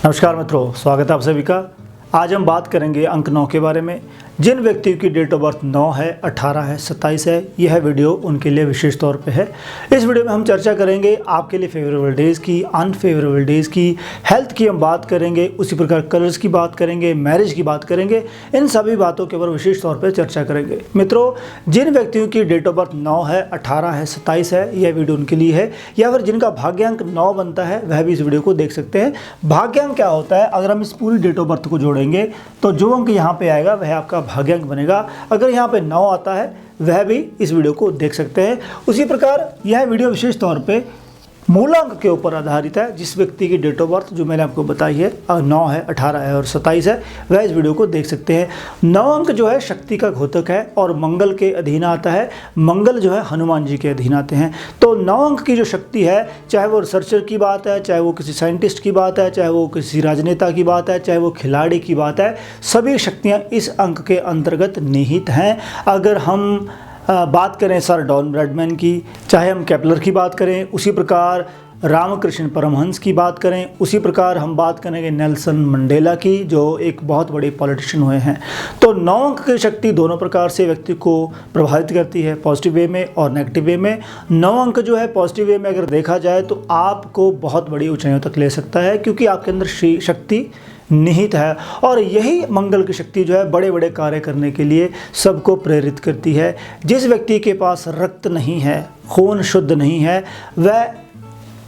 नमस्कार मित्रों, स्वागत है आप सभी का। आज हम बात करेंगे अंक 9 के बारे में। जिन व्यक्तियों की डेट ऑफ बर्थ 9 है, 18 है, 27 है, यह वीडियो उनके लिए विशेष तौर पे है। इस वीडियो में हम चर्चा करेंगे आपके लिए फेवरेबल डेज़ की, अनफेवरेबल डेज़ की, हेल्थ की हम बात करेंगे, उसी प्रकार कलर्स की बात करेंगे, मैरिज की बात करेंगे। इन सभी बातों के ऊपर विशेष तौर पर चर्चा करेंगे। मित्रों, जिन व्यक्तियों की डेट ऑफ बर्थ 9 है, 18 है, 27 है, यह वीडियो उनके लिए है। या फिर जिनका भाग्यांक 9 बनता है वह भी इस वीडियो को देख सकते हैं। भाग्यांक क्या होता है? अगर हम इस पूरी डेट ऑफ बर्थ को जोड़ेंगे तो जो अंक यहाँ पे आएगा वह आपका भाग्यांक बनेगा। अगर यहाँ पे 9 आता है वह भी इस वीडियो को देख सकते हैं। उसी प्रकार यह वीडियो विशेष तौर पे मूलांक के ऊपर आधारित है। जिस व्यक्ति की डेट ऑफ बर्थ जो मैंने आपको बताई है 9 है, 18 है और 27 है, वह इस वीडियो को देख सकते हैं। 9 अंक जो है शक्ति का घोतक है और मंगल के अधीन आता है। मंगल जो है हनुमान जी के अधीन आते हैं। तो 9 अंक की जो शक्ति है, चाहे वो रिसर्चर की बात है, चाहे वो किसी साइंटिस्ट की बात है, चाहे वो किसी राजनेता की बात है, चाहे वो खिलाड़ी की बात है, सभी शक्तियाँ इस अंक के अंतर्गत निहित हैं। अगर हम बात करें सर डॉन ब्रैडमैन की, चाहे हम केपलर की बात करें, उसी प्रकार रामकृष्ण परमहंस की बात करें, उसी प्रकार हम बात करेंगे नेल्सन मंडेला की, जो एक बहुत बड़े पॉलिटिशियन हुए हैं। तो 9 अंक की शक्ति दोनों प्रकार से व्यक्ति को प्रभावित करती है, पॉजिटिव वे में और नेगेटिव वे में। 9 अंक जो है पॉजिटिव वे में अगर देखा जाए तो आपको बहुत बड़ी ऊंचाइयों तक ले सकता है, क्योंकि आपके अंदर शक्ति निहित है। और यही मंगल की शक्ति जो है बड़े बड़े कार्य करने के लिए सबको प्रेरित करती है। जिस व्यक्ति के पास रक्त नहीं है, खून शुद्ध नहीं है, वह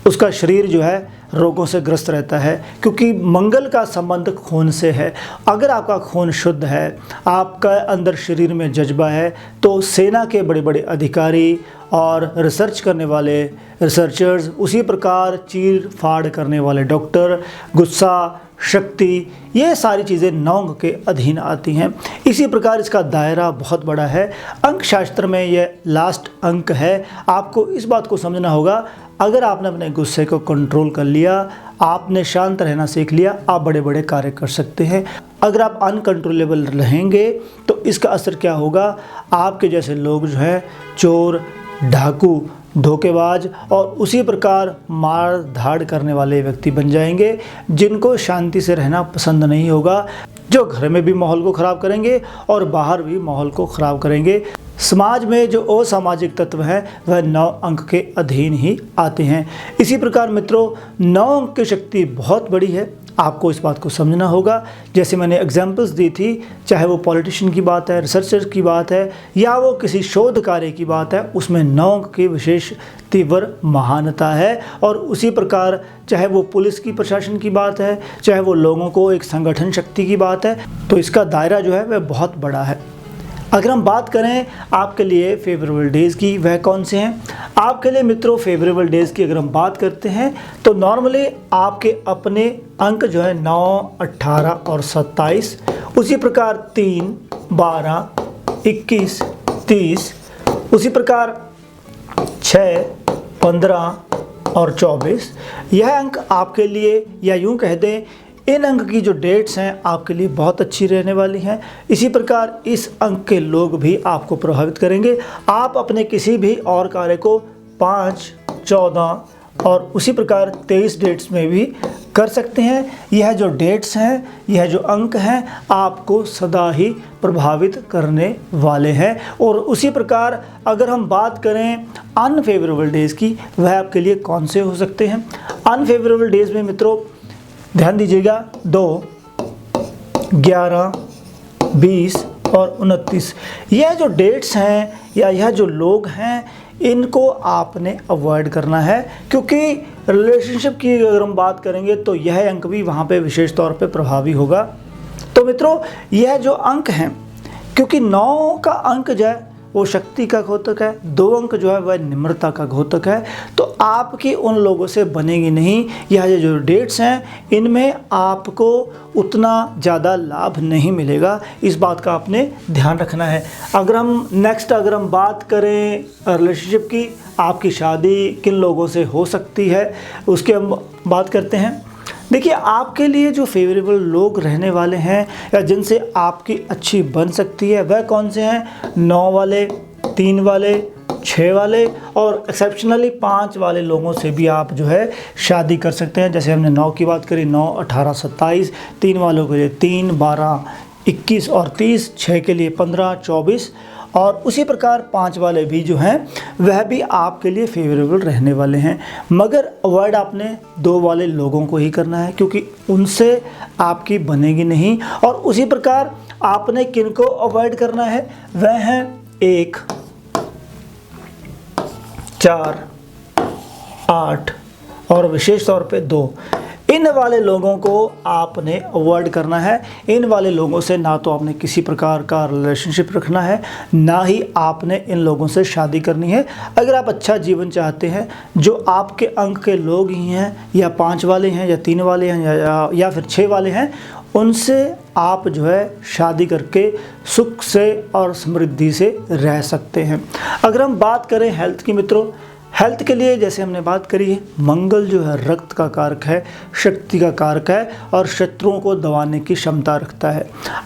उसका शरीर जो है रोगों से ग्रस्त रहता है, क्योंकि मंगल का संबंध खून से है। अगर आपका खून शुद्ध है, आपका अंदर शरीर में जज्बा है, तो सेना के बड़े बड़े अधिकारी और रिसर्च करने वाले रिसर्चर्स, उसी प्रकार चीर फाड़ करने वाले डॉक्टर, गुस्सा, शक्ति, ये सारी चीज़ें 9 अंक के अधीन आती हैं। इसी प्रकार इसका दायरा बहुत बड़ा है। अंक शास्त्र में यह लास्ट अंक है। आपको इस बात को समझना होगा, अगर आपने अपने गुस्से को कंट्रोल कर लिया, आपने शांत रहना सीख लिया, आप बड़े बड़े कार्य कर सकते हैं। अगर आप अनकंट्रोलेबल रहेंगे तो इसका असर क्या होगा? आपके जैसे लोग जो है चोर, डाकू, धोखेबाज और उसी प्रकार मार धाड़ करने वाले व्यक्ति बन जाएंगे, जिनको शांति से रहना पसंद नहीं होगा, जो घर में भी माहौल को ख़राब करेंगे और बाहर भी माहौल को ख़राब करेंगे। समाज में जो असामाजिक तत्व हैं वह 9 अंक के अधीन ही आते हैं। इसी प्रकार मित्रों, 9 अंक की शक्ति बहुत बड़ी है। आपको इस बात को समझना होगा। जैसे मैंने एग्जाम्पल्स दी थी, चाहे वो पॉलिटिशियन की बात है, रिसर्चर की बात है, या वो किसी शोध कार्य की बात है, उसमें 9 अंक की विशेष तीव्र महानता है। और उसी प्रकार चाहे वो पुलिस की प्रशासन की बात है, चाहे वो लोगों को एक संगठन शक्ति की बात है, तो इसका दायरा जो है वह बहुत बड़ा है। अगर हम बात करें आपके लिए फेवरेबल डेज़ की, वह कौन से हैं? आपके लिए मित्रों फेवरेबल डेज़ की अगर हम बात करते हैं तो नॉर्मली आपके अपने अंक जो है 9, 18 और 27, उसी प्रकार 3, 12, 21, 30, उसी प्रकार 6, 15 और 24, यह अंक आपके लिए, या यूँ कह दें इन अंक की जो डेट्स हैं आपके लिए बहुत अच्छी रहने वाली हैं। इसी प्रकार इस अंक के लोग भी आपको प्रभावित करेंगे। आप अपने किसी भी और कार्य को 5, 14 और उसी प्रकार 23 डेट्स में भी कर सकते हैं। यह जो डेट्स हैं, यह जो अंक हैं, आपको सदा ही प्रभावित करने वाले हैं। और उसी प्रकार अगर हम बात करें अनफेवरेबल डेज़ की, वह आपके लिए कौन से हो सकते हैं? अनफेवरेबल डेज़ में मित्रों ध्यान दीजिएगा, 2, 11, 20 और 29, यह जो डेट्स हैं या यह जो लोग हैं, इनको आपने अवॉइड करना है, क्योंकि रिलेशनशिप की अगर हम बात करेंगे तो यह अंक भी वहाँ पे विशेष तौर पे प्रभावी होगा। तो मित्रों, यह जो अंक हैं, क्योंकि 9 का अंक जो है वो शक्ति का घोतक है, 2 अंक जो है वह निम्रता का घोतक है, तो आपकी उन लोगों से बनेगी नहीं। यह जो डेट्स हैं इनमें आपको उतना ज़्यादा लाभ नहीं मिलेगा। इस बात का आपने ध्यान रखना है। अगर हम बात करें रिलेशनशिप की, आपकी शादी किन लोगों से हो सकती है उसकी हम बात करते हैं। देखिए, आपके लिए जो फेवरेबल लोग रहने वाले हैं या जिनसे आपकी अच्छी बन सकती है वह कौन से हैं? 9 वाले, 3 वाले, 6 वाले और एक्सेप्शनली 5 वाले लोगों से भी आप जो है शादी कर सकते हैं। जैसे हमने 9 की बात करी, 9, 18, 27, 3 वालों के लिए 3, 12, 21 और 30, 6 के लिए 15, 24 और उसी प्रकार 5 वाले भी जो हैं वह भी आपके लिए फेवरेबल रहने वाले हैं। मगर अवॉइड आपने 2 वाले लोगों को ही करना है, क्योंकि उनसे आपकी बनेगी नहीं। और उसी प्रकार आपने किनको अवॉइड करना है, वह हैं 1, 4, 8 और विशेष तौर पे 2। इन वाले लोगों को आपने अवॉइड करना है। इन वाले लोगों से ना तो आपने किसी प्रकार का रिलेशनशिप रखना है, ना ही आपने इन लोगों से शादी करनी है। अगर आप अच्छा जीवन चाहते हैं, जो आपके अंक के लोग ही हैं, या 5 वाले हैं, या 3 वाले हैं, या फिर 6 वाले हैं, उनसे आप जो है शादी करके सुख से और समृद्धि से रह सकते हैं। अगर हम बात करें हेल्थ की मित्रों, हेल्थ के लिए जैसे हमने बात करी है, मंगल जो है रक्त का कारक है, शक्ति का कारक है और शत्रुओं को दबाने की क्षमता रखता है।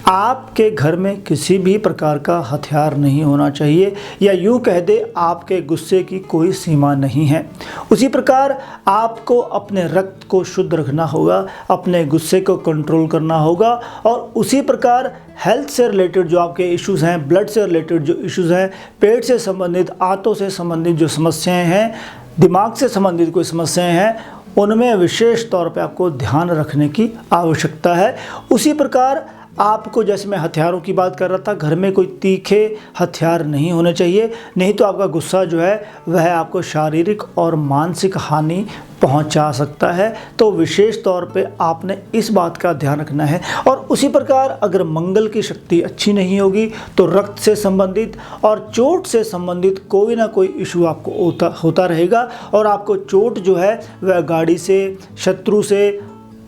आपके घर में किसी भी प्रकार का हथियार नहीं होना चाहिए, या यूँ कह दे आपके गुस्से की कोई सीमा नहीं है। उसी प्रकार आपको अपने रक्त को शुद्ध रखना होगा, अपने गुस्से को कंट्रोल करना होगा और उसी प्रकार हेल्थ से रिलेटेड जो आपके इश्यूज़ हैं, ब्लड से रिलेटेड जो इश्यूज़ हैं, पेट से संबंधित, आंतों से संबंधित जो समस्याएं हैं, दिमाग से संबंधित कोई समस्याएं हैं, उनमें विशेष तौर पे आपको ध्यान रखने की आवश्यकता है। उसी प्रकार आपको, जैसे मैं हथियारों की बात कर रहा था, घर में कोई तीखे हथियार नहीं होने चाहिए, नहीं तो आपका गुस्सा जो है वह आपको शारीरिक और मानसिक हानि पहुंचा सकता है। तो विशेष तौर पे आपने इस बात का ध्यान रखना है। और उसी प्रकार अगर मंगल की शक्ति अच्छी नहीं होगी तो रक्त से संबंधित और चोट से संबंधित कोई ना कोई इशू आपको होता रहेगा और आपको चोट जो है वह गाड़ी से, शत्रु से,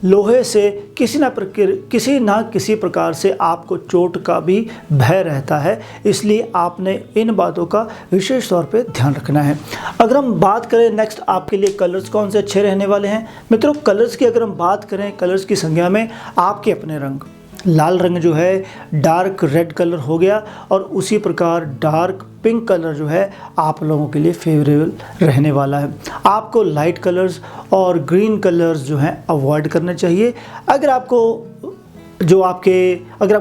लोहे से, किसी ना किसी प्रकार से आपको चोट का भी भय रहता है। इसलिए आपने इन बातों का विशेष तौर पे ध्यान रखना है। अगर हम बात करें नेक्स्ट आपके लिए कलर्स कौन से अच्छे रहने वाले हैं मित्रों, कलर्स की अगर हम बात करें, कलर्स की संज्ञा में आपके अपने रंग, लाल रंग जो है डार्क रेड कलर हो गया और उसी प्रकार डार्क पिंक कलर जो है आप लोगों के लिए फेवरेबल रहने वाला है। आपको लाइट कलर्स और ग्रीन कलर्स जो हैं अवॉइड करने चाहिए। अगर आपको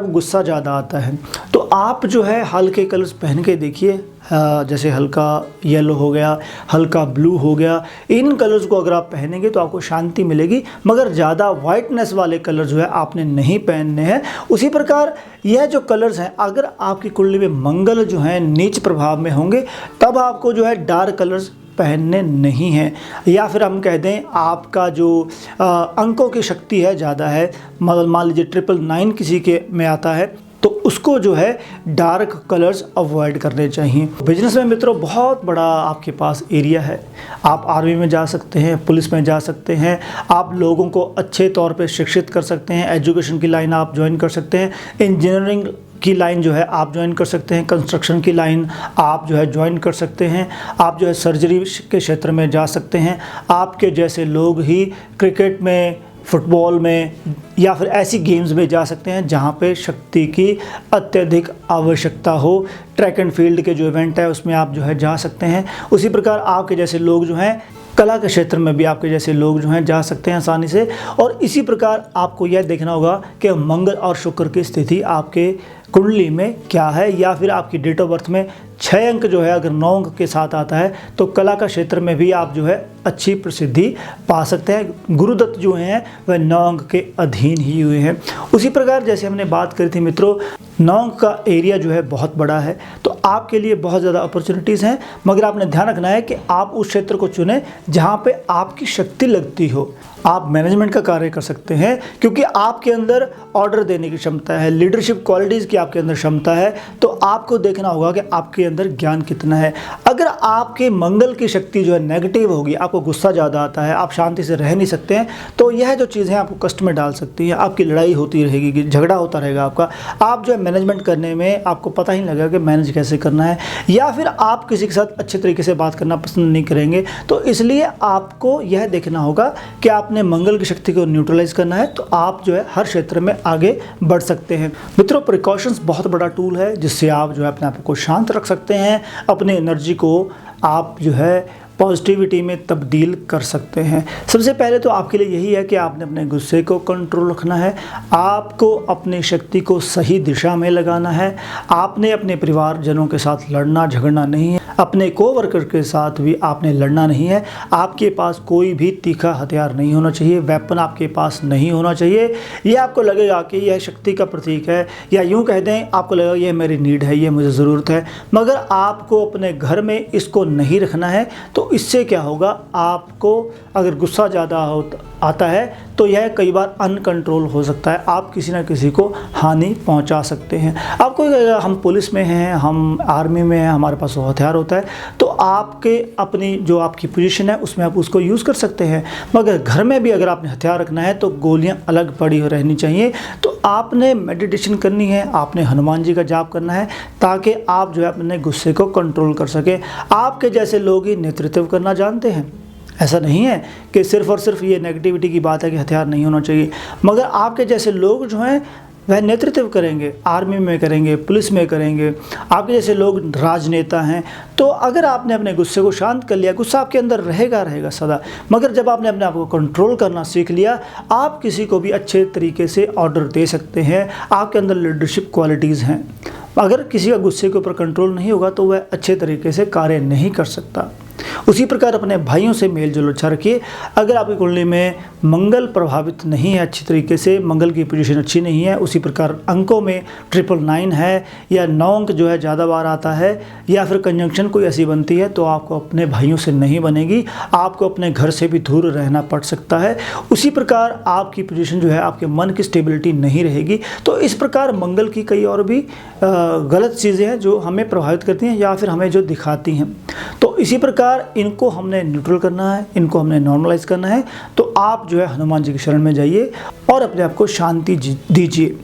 गुस्सा ज़्यादा आता है तो आप जो है हल्के कलर्स पहन के देखिए, जैसे हल्का येलो हो गया, हल्का ब्लू हो गया। इन कलर्स को अगर आप पहनेंगे तो आपको शांति मिलेगी, मगर ज़्यादा वाइटनेस वाले कलर जो है आपने नहीं पहनने हैं। उसी प्रकार यह जो कलर्स हैं, अगर आपकी कुंडली में मंगल जो है नीच प्रभाव में होंगे तब आपको जो है डार्क कलर्स पहनने नहीं हैं। या फिर हम कह दें आपका जो अंकों की शक्ति है ज़्यादा है, मान लीजिए 999 किसी के में आता है, तो उसको जो है डार्क कलर्स अवॉइड करने चाहिए। बिजनेस में मित्रों बहुत बड़ा आपके पास एरिया है। आप आर्मी में जा सकते हैं, पुलिस में जा सकते हैं, आप लोगों को अच्छे तौर पे शिक्षित कर सकते हैं, एजुकेशन की लाइन आप ज्वाइन कर सकते हैं, इंजीनियरिंग की लाइन जो है आप ज्वाइन कर सकते हैं, कंस्ट्रक्शन की लाइन आप जो है ज्वाइन कर सकते हैं, आप जो है सर्जरी के क्षेत्र में जा सकते हैं। आपके जैसे लोग ही क्रिकेट में, फुटबॉल में या फिर ऐसी गेम्स में जा सकते हैं जहां पे शक्ति की अत्यधिक आवश्यकता हो। ट्रैक एंड फील्ड के जो इवेंट है उसमें आप जो है जा सकते हैं। उसी प्रकार आपके जैसे लोग जो हैं कला के क्षेत्र में भी आपके जैसे लोग जो हैं जा सकते हैं आसानी से। और इसी प्रकार आपको यह देखना होगा कि मंगल और शुक्र की स्थिति आपके कुंडली में क्या है, या फिर आपकी डेट ऑफ बर्थ में 6 अंक जो है अगर 9 अंक के साथ आता है तो कला का क्षेत्र में भी आप जो है अच्छी प्रसिद्धि पा सकते हैं। गुरुदत्त जो हैं वह 9 अंक के अधीन ही हुए हैं। उसी प्रकार जैसे हमने बात करी थी मित्रों, 9 अंक का एरिया जो है बहुत बड़ा है, तो आपके लिए बहुत ज़्यादा अपॉर्चुनिटीज़ हैं, मगर आपने ध्यान रखना है कि आप उस क्षेत्र को चुनें जहाँ पे आपकी शक्ति लगती हो। आप मैनेजमेंट का कार्य कर सकते हैं क्योंकि आपके अंदर ऑर्डर देने की क्षमता है, लीडरशिप क्वालिटीज़ की आपके अंदर क्षमता है। तो आपको देखना होगा कि आपके अंदर ज्ञान कितना है। अगर आपके मंगल की शक्ति जो है नेगेटिव होगी, आपको गुस्सा ज़्यादा आता है, आप शांति से रह नहीं सकते हैं, तो यह जो चीज़ें आपको कष्ट में डाल सकती हैं। आपकी लड़ाई होती रहेगी, झगड़ा होता रहेगा आपका, आप जो है मैनेजमेंट करने में आपको पता ही नहीं लगेगा कि मैनेज कैसे करना है, या फिर आप किसी के साथ अच्छे तरीके से बात करना पसंद नहीं करेंगे। तो इसलिए आपको यह देखना होगा कि आप आपने मंगल की शक्ति को न्यूट्रलाइज करना है तो आप जो है हर क्षेत्र में आगे बढ़ सकते हैं। मित्रों, प्रिकॉशंस बहुत बड़ा टूल है जिससे आप जो है अपने आप को शांत रख सकते हैं, अपने एनर्जी को आप जो है पॉजिटिविटी में तब्दील कर सकते हैं। सबसे पहले तो आपके लिए यही है कि आपने अपने गुस्से को कंट्रोल रखना है, आपको अपनी शक्ति को सही दिशा में लगाना है, आपने अपने परिवारजनों के साथ लड़ना झगड़ना नहीं है, अपने कोवर्कर के साथ भी आपने लड़ना नहीं है। आपके पास कोई भी तीखा हथियार नहीं होना चाहिए, वेपन आपके पास नहीं होना चाहिए। ये आपको लगेगा कि यह शक्ति का प्रतीक है, या यूँ कह दें आपको लगेगा ये मेरी नीड है, ये मुझे ज़रूरत है, मगर आपको अपने घर में इसको नहीं रखना है। तो इससे क्या होगा, आपको अगर गुस्सा ज़्यादा आता है तो यह कई बार अनकंट्रोल हो सकता है, आप किसी ना किसी को हानि पहुंचा सकते हैं। आपको कहेगा हम पुलिस में हैं, हम आर्मी में हैं, हमारे पास वो हथियार होता है, तो आपके अपनी जो आपकी पोजीशन है उसमें आप उसको यूज़ कर सकते हैं। मगर घर में भी अगर आपने हथियार रखना है तो गोलियां अलग पड़ी रहनी चाहिए। तो आपने मेडिटेशन करनी है, आपने हनुमान जी का जाप करना है ताकि आप जो है अपने गुस्से को कंट्रोल कर सकें। आपके जैसे लोग ही नेतृत्व करना जानते हैं, ऐसा नहीं है कि सिर्फ़ और सिर्फ ये नेगेटिविटी की बात है कि हथियार नहीं होना चाहिए, मगर आपके जैसे लोग जो हैं वह नेतृत्व करेंगे, आर्मी में करेंगे, पुलिस में करेंगे, आपके जैसे लोग राजनेता हैं। तो अगर आपने अपने गुस्से को शांत कर लिया, गुस्सा आपके अंदर रहेगा सदा, मगर जब आपने अपने आप को कंट्रोल करना सीख लिया, आप किसी को भी अच्छे तरीके से ऑर्डर दे सकते हैं, आपके अंदर लीडरशिप क्वालिटीज़ हैं। अगर किसी का गुस्से के ऊपर कंट्रोल नहीं होगा तो वह अच्छे तरीके से कार्य नहीं कर सकता। उसी प्रकार अपने भाइयों से मेल जोल अच्छा रखिए। अगर आपकी कुंडली में मंगल प्रभावित नहीं है अच्छी तरीके से, मंगल की पोजीशन अच्छी नहीं है, उसी प्रकार अंकों में 999 है या 9 अंक जो है ज़्यादा बार आता है, या फिर कंजंक्शन कोई ऐसी बनती है, तो आपको अपने भाइयों से नहीं बनेगी, आपको अपने घर से भी दूर रहना पड़ सकता है। उसी प्रकार आपकी पोजीशन जो है, आपके मन की स्टेबिलिटी नहीं रहेगी। तो इस प्रकार मंगल की कई और भी गलत चीज़ें हैं जो हमें प्रभावित करती हैं या फिर हमें जो दिखाती हैं। तो इसी प्रकार इनको हमने न्यूट्रल करना है, इनको हमने नॉर्मलाइज करना है। तो आप जो है हनुमान जी की शरण में जाइए और अपने आप को शांति दीजिए,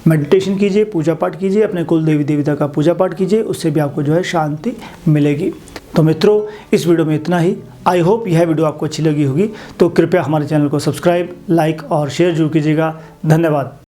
मेडिटेशन कीजिए, पूजा पाठ कीजिए, अपने कुल देवी देवता का पूजा पाठ कीजिए, उससे भी आपको जो है शांति मिलेगी। तो मित्रों, इस वीडियो में इतना ही। आई होप यह वीडियो आपको अच्छी लगी होगी। तो कृपया हमारे चैनल को सब्सक्राइब, लाइक और शेयर जरूर कीजिएगा। धन्यवाद।